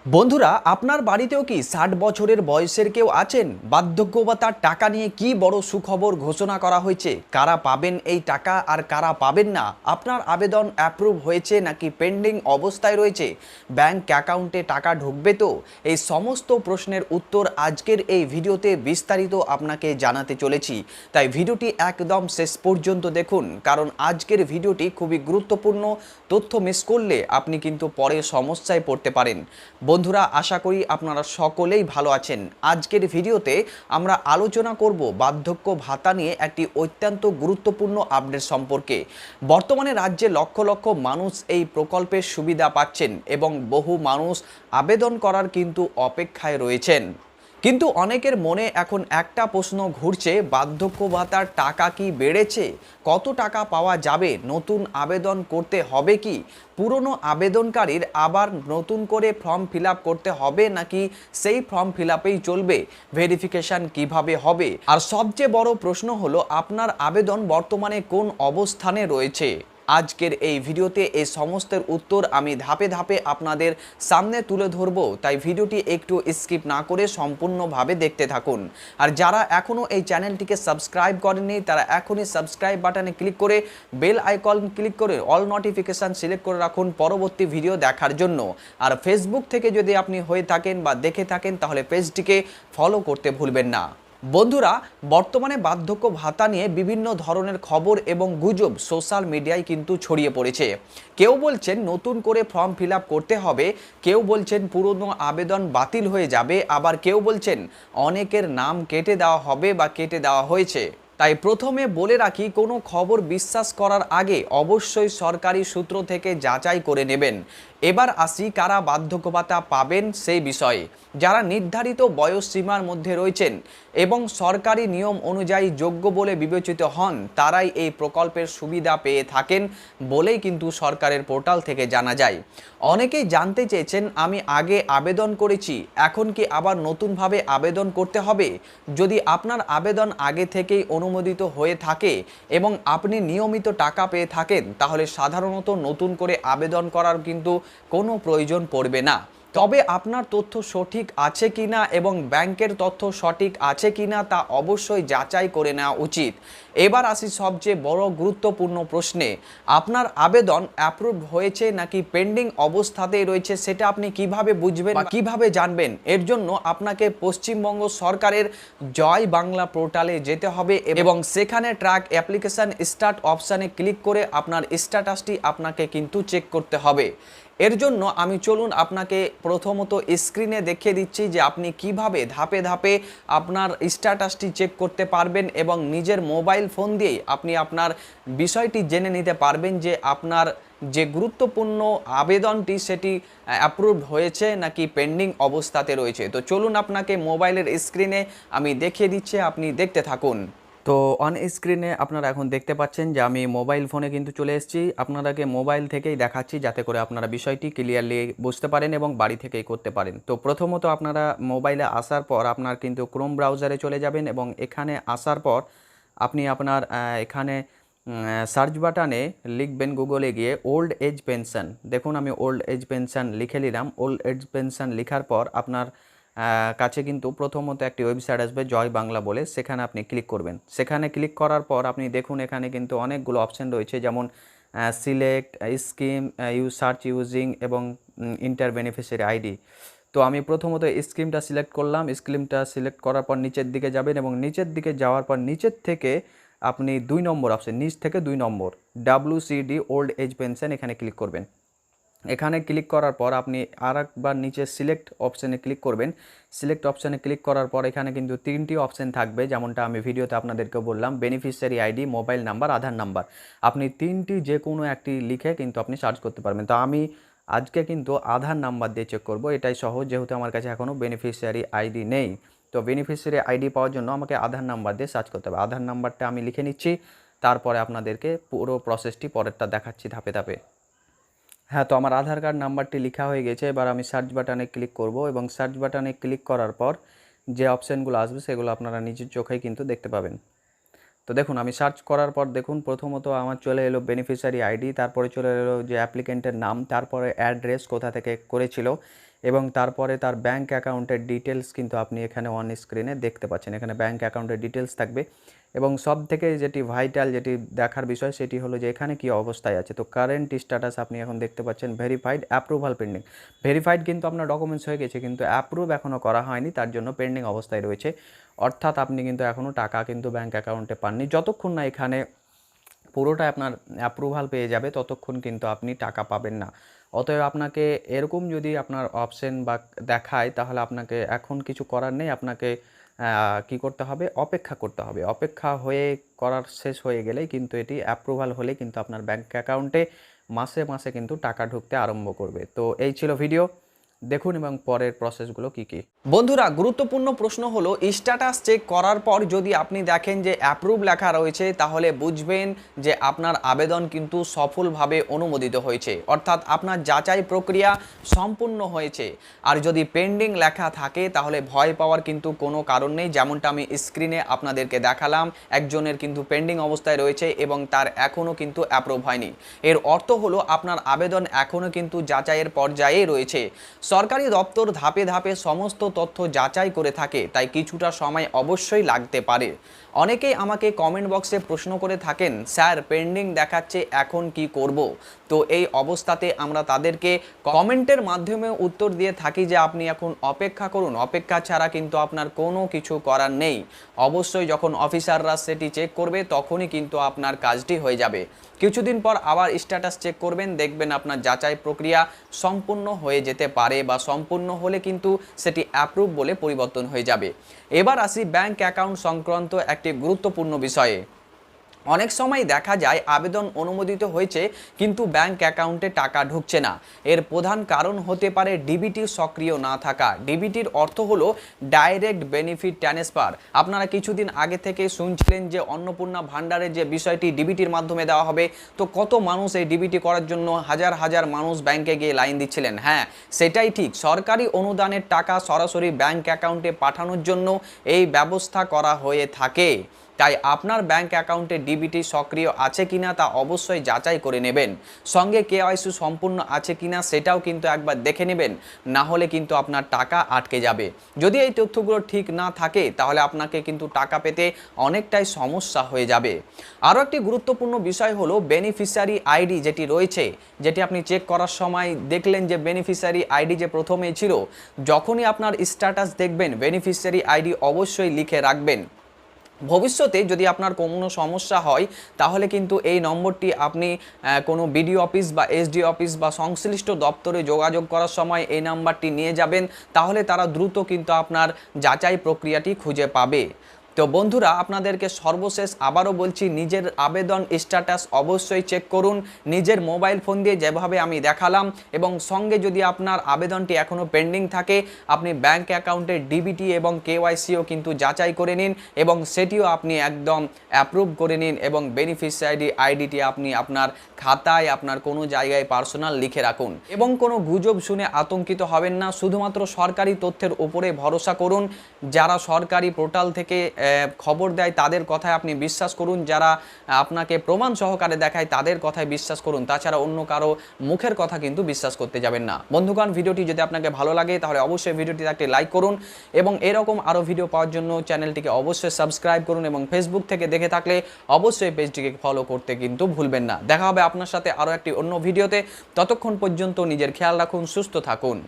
বন্ধুরা, আপনার বাড়িতেও কি ৬০ বছরের বয়সের কেউ আছেন? বার্ধক্য ভাতার টাকা নিয়ে কি বড় সুখবর ঘোষণা করা হয়েছে? কারা পাবেন এই টাকা আর কারা পাবেন না? আপনার আবেদন অ্যাপ্রুভ হয়েছে নাকি পেন্ডিং অবস্থায় রয়েছে? ব্যাংক অ্যাকাউন্টে টাকা ঢুকবে তো? এই সমস্ত প্রশ্নের উত্তর আজকের এই ভিডিওতে বিস্তারিত আপনাকে জানাতে চলেছি। তাই ভিডিওটি একদম শেষ পর্যন্ত দেখুন, কারণ আজকের ভিডিওটি খুবই গুরুত্বপূর্ণ। তথ্য মিস করলে আপনি কিন্তু পরে সমস্যায় পড়তে পারেন। বন্ধুরা, আশা করি আপনারা সকলেই ভালো আছেন। আজকের ভিডিওতে আমরা আলোচনা করব বার্ধক্য ভাতা নিয়ে একটি অত্যন্ত গুরুত্বপূর্ণ আপডেট সম্পর্কে। বর্তমানে রাজ্যে লক্ষ লক্ষ মানুষ এই প্রকল্পের সুবিধা পাচ্ছেন এবং বহু মানুষ আবেদন করার কিন্তু অপেক্ষায় রয়েছেন। কিন্তু অনেকের মনে এখন একটা প্রশ্ন ঘুরছে, বার্ধক্য ভাতার টাকা কি বেড়েছে? কত টাকা পাওয়া যাবে? নতুন আবেদন করতে হবে কি? পুরনো আবেদনকারীর আবার নতুন করে ফর্ম ফিল আপ করতে হবে নাকি সেই ফর্ম ফিল আপেই চলবে? ভেরিফিকেশন কিভাবে হবে? আর সবচেয়ে বড় প্রশ্ন হলো, আপনার আবেদন বর্তমানে কোন অবস্থানে রয়েছে? আজকের এই ভিডিওতে এই সমস্তের উত্তর আমি ধাপে ধাপে আপনাদের সামনে তুলে ধরব, তাই ভিডিওটি একটু স্কিপ না করে সম্পূর্ণভাবে দেখতে থাকুন। আর যারা এখনও এই চ্যানেলটিকে সাবস্ক্রাইব করেননি তারা এখনই সাবস্ক্রাইব বাটনে ক্লিক করে বেল আইকন ক্লিক করে অল নোটিফিকেশান সিলেক্ট করে রাখুন পরবর্তী ভিডিও দেখার জন্য। আর ফেসবুক থেকে যদি আপনি হয়ে থাকেন বা দেখে থাকেন তাহলে পেজটিকে ফলো করতে ভুলবেন না। বন্ধুরা, বর্তমানে বার্ধক্য ভাতা নিয়ে বিভিন্ন ধরনের খবর এবং গুজব সোশ্যাল মিডিয়ায় কিন্তু ছড়িয়ে পড়েছে। কেউ বলছেন নতুন করে ফর্ম ফিল আপ করতে হবে, কেউ বলছেন পুরনো আবেদন বাতিল হয়ে যাবে, আবার কেউ বলছেন অনেকের নাম কেটে দেওয়া হবে বা কেটে দেওয়া হয়েছে। তাই প্রথমে বলে রাখি, কোনো খবর বিশ্বাস করার আগে অবশ্যই সরকারি সূত্র থেকে যাচাই করে নেবেন। এবার আসি কারা বার্ধক্য ভাতা পাবেন সেই বিষয়ে। যারা নির্ধারিত বয়স সীমার মধ্যে রয়েছেন এবং সরকারি নিয়ম অনুযায়ী যোগ্য বলে বিবেচিত হন, তারাই এই প্রকল্পের সুবিধা পেয়ে থাকেন বলেই কিন্তু সরকারের পোর্টাল থেকে জানা যায়। অনেকেই জানতে চেয়েছেন, আমি আগে আবেদন করেছি, এখন কি আবার নতুনভাবে আবেদন করতে হবে? যদি আপনার আবেদন আগে থেকেই অনুমোদিত হয়ে থাকে এবং আপনি নিয়মিত টাকা পেয়ে থাকেন, তাহলে সাধারণত নতুন করে আবেদন করার কিন্তু কোনো প্রয়োজন পড়বে না। তবে আপনার তথ্য সঠিক আছে কিনা এবং ব্যাংকের তথ্য সঠিক আছে কিনা তা অবশ্যই যাচাই করে নেওয়া উচিত। এবার আসি সবচেয়ে বড় গুরুত্বপূর্ণ প্রশ্নে, আপনার আবেদন অ্যাপ্রুভ হয়েছে নাকি পেন্ডিং অবস্থাতেই রয়েছে সেটা আপনি কিভাবে বুঝবেন বা কিভাবে জানবেন? এর জন্য আপনাকে পশ্চিমবঙ্গ সরকারের জয় বাংলা পোর্টালে যেতে হবে এবং সেখানে ট্র্যাক অ্যাপ্লিকেশন স্টার্ট অপশানে ক্লিক করে আপনার স্ট্যাটাসটি আপনাকে কিন্তু চেক করতে হবে। এর জন্য আমি চলুন আপনাকে প্রথমত স্ক্রিনে দেখিয়ে দিচ্ছি যে আপনি কিভাবে ধাপে ধাপে আপনার স্ট্যাটাসটি চেক করতে পারবেন এবং নিজের মোবাইল ফোন দিয়েই আপনি আপনার বিষয়টি জেনে নিতে পারবেন যে আপনার যে গুরুত্বপূর্ণ আবেদনটি সেটি অ্যাপ্রুভড হয়েছে নাকি পেন্ডিং অবস্থাতে রয়েছে। তো চলুন আপনাকে মোবাইলের স্ক্রিনে আমি দেখিয়ে দিচ্ছি, আপনি দেখতে থাকুন। তো অন স্ক্রিনে আপনারা এখন দেখতে পাচ্ছেন যে আমি মোবাইল ফোনে কিন্তু চলে এসেছি। আপনাদেরকে মোবাইল থেকেই দেখাচ্ছি যাতে করে আপনারা বিষয়টি ক্লিয়ারলি বুঝতে পারেন এবং বাড়ি থেকেই করতে পারেন। তো প্রথমত আপনারা মোবাইলে আসার পর আপনার কিন্তু ক্রোম ব্রাউজারে চলে যাবেন এবং এখানে আসার পর আপনি আপনার এখানে সার্চ বাটনে লিখবেন গুগলে গিয়ে ওল্ড এজ পেনশন। দেখুন আমি ওল্ড এজ পেনশন লিখে নিলাম। ওল্ড এজ পেনশন লেখার পর আপনার কাছে কিন্তু প্রথমত একটি ওয়েবসাইট আসবে জয় বাংলা বলে, সেখানে আপনি ক্লিক করবেন। সেখানে ক্লিক করার পর আপনি দেখুন এখানে কিন্তু অনেকগুলো অপশান রয়েছে, যেমন select scheme, you search using এবং ইন্টার বেনিফিশিয়ারি আইডি। তো আমি প্রথমত স্কিমটা সিলেক্ট করলাম। স্কিমটা সিলেক্ট করার পর নিচের দিকে যাবেন এবং নিচের দিকে যাওয়ার পর নিচের থেকে আপনি 2 নম্বর অপশান, নিচ থেকে 2 নম্বর WCD ওল্ড এজ পেনশন, এখানে ক্লিক করবেন। এখানে ক্লিক করার পর আপনি আরেকবার নিচে সিলেক্ট অপশানে ক্লিক করবেন। সিলেক্ট অপশানে ক্লিক করার পর এখানে কিন্তু 3টি অপশান থাকবে, যেমনটা আমি ভিডিওতে আপনাদেরকে বললাম, বেনিফিশিয়ারি আইডি, মোবাইল নাম্বার, আধার নাম্বার। আপনি 3টি যে কোনো একটি লিখে কিন্তু আপনি সার্চ করতে পারবেন। তো আমি আজকে কিন্তু আধার নাম্বার দিয়ে চেক করব, এটাই সহজ, যেহেতু আমার কাছে এখনও বেনিফিশিয়ারি আইডি নেই। তো বেনিফিশিয়ারি আইডি পাওয়ার জন্য আমাকে আধার নাম্বার দিয়ে সার্চ করতে হবে। আধার নাম্বারটা আমি লিখে নিচ্ছি, তারপরে আপনাদেরকে পুরো প্রসেসটি পরেরটা দেখাচ্ছি ধাপে ধাপে। হ্যাঁ, তো আমার আধার কার্ড নাম্বারটি লেখা হয়ে গেছে। এবার আমি সার্চ বাটনে ক্লিক করব এবং সার্চ বাটনে ক্লিক করার পর যে অপশানগুলো আসবে সেগুলো আপনারা নিজের চোখেই কিন্তু দেখতে পাবেন। তো দেখুন আমি সার্চ করার পর দেখুন প্রথমত আমার চলে এলো বেনিফিশিয়ারি আইডি, তারপরে চলে এলো যে অ্যাপ্লিকেন্টের নাম, তারপরে অ্যাড্রেস কোথা থেকে করেছিল এবং তারপরে তার ব্যাঙ্ক অ্যাকাউন্টের ডিটেলস কিন্তু আপনি এখানে অন স্ক্রিনে দেখতে পাচ্ছেন। এখানে ব্যাঙ্ক অ্যাকাউন্টের ডিটেলস থাকবে এবং সবথেকে যেটি ভাইটাল, যেটি দেখার বিষয়, সেটি হলো যে এখানে কি অবস্থায় আছে। তো কারেন্ট স্ট্যাটাস আপনি এখন দেখতে পাচ্ছেন ভেরিফাইড, অ্যাপ্রুভাল পেন্ডিং। ভেরিফাইড কিন্তু আপনার ডকুমেন্টস হয়ে গেছে, কিন্তু অ্যাপ্রুভ এখনও করা হয়নি, তার জন্য পেন্ডিং অবস্থায় রয়েছে। অর্থাৎ আপনি কিন্তু এখনও টাকা কিন্তু ব্যাঙ্ক অ্যাকাউন্টে পাননি। যতক্ষণ না এখানে পুরোটা আপনার অ্যাপ্রুভাল পেয়ে যাবে ততক্ষণ কিন্তু আপনি টাকা পাবেন না। অতএব আপনাকে এরকম যদি আপনার অপশন বা দেখায়, তাহলে আপনাকে এখন কিছু করার নেই, আপনাকে কি করতে হবে, অপেক্ষা করতে হবে। অপেক্ষা হয়ে করার শেষ হয়ে গেলেই কিন্তু এটি অ্যাপ্রুভাল হলে কিন্তু আপনার ব্যাঙ্ক অ্যাকাউন্টে মাসে মাসে কিন্তু টাকা ঢুকতে আরম্ভ করবে। তো এই ছিল ভিডিও, দেখুন এবং পরের প্রসেসগুলো কি কি। বন্ধুরা, গুরুত্বপূর্ণ প্রশ্ন হলো, স্ট্যাটাস চেক করার পর যদি আপনি দেখেন যে অ্যাপ্রুভ লেখা রয়েছে, তাহলে বুঝবেন যে আপনার আবেদন কিন্তু সফলভাবে অনুমোদিত হয়েছে, অর্থাৎ আপনার যাচাই প্রক্রিয়া সম্পূর্ণ হয়েছে। আর যদি পেন্ডিং লেখা থাকে তাহলে ভয় পাওয়ার কিন্তু কোনো কারণ নেই। যেমনটা আমি স্ক্রিনে আপনাদেরকে দেখালাম, একজনের কিন্তু পেন্ডিং অবস্থায় রয়েছে এবং তার এখনও কিন্তু অ্যাপ্রুভ হয়নি। এর অর্থ হলো আপনার আবেদন এখনও কিন্তু যাচাইয়ের পর্যায়ে রয়েছে। সরকারি দপ্তর ধাপে ধাপে সমস্ত তথ্য যাচাই করে থাকে, তাই কিছুটা সময় অবশ্যই লাগতে পারে। অনেকেই আমাকে কমেন্ট বক্সে প্রশ্ন করে থাকেন, স্যার পেন্ডিং দেখাচ্ছে, এখন কি করব? তো এই অবস্থাতে আমরা তাদেরকে কমেন্টের মাধ্যমে উত্তর দিয়ে থাকি যে আপনি এখন অপেক্ষা করুন। অপেক্ষা ছাড়া কিন্তু আপনার কোনো কিছু করার নেই। অবশ্যই যখন অফিসাররা সেটি চেক করবে তখনই কিন্তু আপনার কাজটি হয়ে যাবে। কিছুদিন পর আবার স্ট্যাটাস চেক করবেন, দেখবেন আপনার যাচাই প্রক্রিয়া সম্পূর্ণ হয়ে যেতে পারে, বা সম্পূর্ণ হলে কিন্তু সেটি অ্যাপ্রুভ বলে পরিবর্তন হয়ে যাবে। এবার আসি ব্যাংক অ্যাকাউন্ট সংক্রান্ত একটি গুরুত্বপূর্ণ বিষয়ে। অনেক সময় দেখা যায় আবেদন অনুমোদিত হয়েছে কিন্তু ব্যাংক অ্যাকাউন্টে টাকা ঢুকছে না। এর প্রধান কারণ হতে পারে ডিবিটি সক্রিয় না থাকা। ডিবিটির অর্থ হলো ডাইরেক্ট বেনিফিট ট্রান্সফার। আপনারা কিছুদিন আগে থেকে শুনছিলেন যে অন্নপূর্ণা ভান্ডারের যে বিষয়টি ডিবিটির মাধ্যমে দেওয়া হবে, তো কত মানুষ এই ডিবিটি করার জন্য হাজার হাজার মানুষ ব্যাংকে গিয়ে লাইন দিচ্ছিলেন। হ্যাঁ, সেটাই ঠিক, সরকারি অনুদানের টাকা সরাসরি ব্যাংক অ্যাকাউন্টে পাঠানোর জন্য এই ব্যবস্থা করা হয়ে থাকে। তাই আপনার ব্যাংক অ্যাকাউন্টে ডিবিটি সক্রিয় আছে কিনা তা অবশ্যই যাচাই করে নেবেন। সঙ্গে কেওয়াইসি সম্পূর্ণ আছে কিনা সেটাও কিন্তু একবার দেখে নেবেন, না হলে কিন্তু আপনার টাকা আটকে যাবে। যদি এই তথ্যগুলো ঠিক না থাকে তাহলে আপনাকে কিন্তু টাকা পেতে অনেকটাই সমস্যা হয়ে যাবে। আরও একটি গুরুত্বপূর্ণ বিষয় হলো বেনিফিশিয়ারি আইডি যেটি রয়েছে, যেটি আপনি চেক করার সময় দেখলেন যে বেনিফিশিয়ারি আইডি যে প্রথমেই ছিল, যখনই আপনার স্ট্যাটাস দেখবেন বেনিফিশিয়ারি আইডি অবশ্যই লিখে রাখবেন। ভবিষ্যতে যদি আপনার কোনো সমস্যা হয় তাহলে কিন্তু এই নম্বরটি আপনি কোনো বিডিও অফিস বা এসডি অফিস বা সংশ্লিষ্ট দপ্তরে যোগাযোগ করার সময় এই নাম্বারটি নিয়ে যাবেন, তাহলে তারা দ্রুত কিন্তু আপনার যাচাই প্রক্রিয়াটি খুঁজে পাবে। তো বন্ধুরা, আপনাদেরকে সর্বশেষ আবারও বলছি, নিজের আবেদন স্ট্যাটাস অবশ্যই চেক করুন নিজের মোবাইল ফোন দিয়ে, যেভাবে আমি দেখালাম। এবং সঙ্গে যদি আপনার আবেদনটি এখনও পেন্ডিং থাকে, আপনি ব্যাংক অ্যাকাউন্টের ডিবিটি এবং কেওয়াইসিও কিন্তু যাচাই করে নিন এবং সেটিও আপনি একদম অ্যাপ্রুভ করে নিন। এবং বেনিফিশিয়ারি আইডিটি আপনি আপনার খাতায়, আপনার কোনো জায়গায় পার্সোনাল লিখে রাখুন। এবং কোনো গুজব শুনে আতঙ্কিত হবেন না, শুধুমাত্র সরকারি তথ্যের উপরে ভরসা করুন। যারা সরকারি পোর্টাল থেকে খবর দেয় তাদের কথায় আপনি বিশ্বাস করুন, যারা আপনাকে প্রমাণ সহকারে দেখায় তাদের কথায় বিশ্বাস করুন। তাছাড়া অন্য কারো মুখের কথা কিন্তু বিশ্বাস করতে যাবেন না। বন্ধুগণ, ভিডিওটি যদি আপনাকে ভালো লাগে তাহলে অবশ্যই ভিডিওটিতে একটি লাইক করুন এবং এরকম আরও ভিডিও পাওয়ার জন্য চ্যানেলটিকে অবশ্যই সাবস্ক্রাইব করুন এবং ফেসবুক থেকে দেখে থাকলে অবশ্যই পেজটিকে ফলো করতে কিন্তু ভুলবেন না। দেখা হবে আপনার সাথে আরও একটি অন্য ভিডিওতে। ততক্ষণ পর্যন্ত নিজের খেয়াল রাখুন, সুস্থ থাকুন।